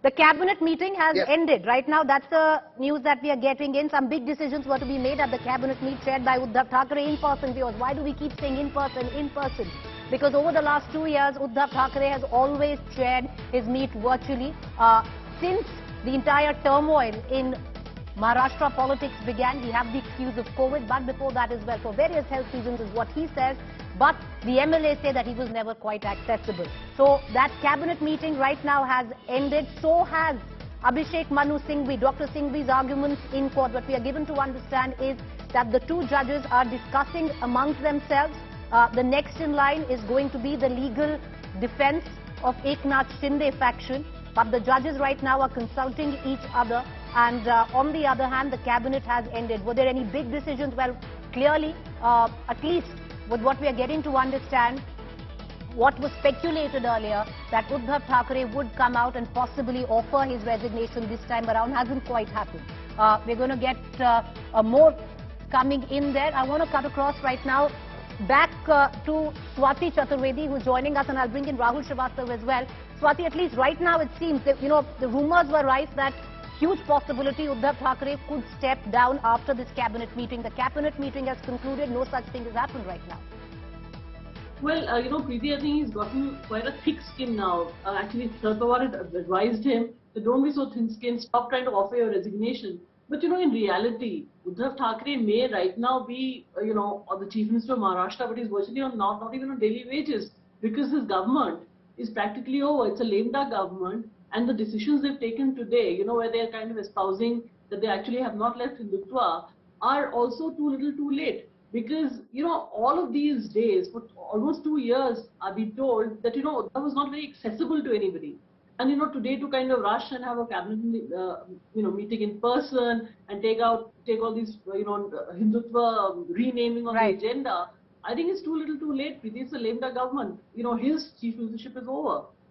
The cabinet meeting has ended. Right now, that's the news that we are getting in. Some big decisions were to be made at the cabinet meet chaired by Uddhav Thackeray in person. Why do we keep saying in person, in person? Because over the last 2 years, Uddhav Thackeray has always chaired his meet virtually. Since the entire turmoil in Maharashtra politics began, we have the excuse of COVID, but before that as well, for various health reasons is what he says. But the MLA say that he was never quite accessible. So that cabinet meeting right now has ended. So has Abhishek Manu Singhvi. Dr. Singhvi's arguments in court. What we are given to understand is that the two judges are discussing amongst themselves. The next in line is going to be the legal defense of Eknath Shinde faction. But the judges right now are consulting each other. And on the other hand, the cabinet has ended. Were there any big decisions? Well, clearly, at least with what we are getting to understand, what was speculated earlier, that Uddhav Thackeray would come out and possibly offer his resignation this time around, hasn't quite happened. We're going to get more coming in there. I want to cut across right now back to Swati Chaturvedi, who's joining us, and I'll bring in Rahul Srivastava as well. Swati, at least right now it seems that, the rumors were rife that huge possibility Uddhav Thackeray could step down after this cabinet meeting. The cabinet meeting has concluded. No such thing has happened right now. Well, Preeti, I think he's gotten quite a thick skin now. Actually, Sharad Pawar had advised him that don't be so thin-skinned, stop trying to offer your resignation. But, in reality, Uddhav Thackeray may right now be, the Chief Minister of Maharashtra, but he's virtually not even on daily wages, because his government is practically over. It's a lame duck government. And the decisions they've taken today, where they are kind of espousing that they actually have not left Hindutva, are also too little too late. Because, all of these days, for almost 2 years, I've been told that, Uddhav was not very accessible to anybody. And, today to kind of rush and have a cabinet, meeting in person and take all these, Hindutva renaming on the agenda, I think it's too little too late. It's a lame duck government. His chief ministership is over.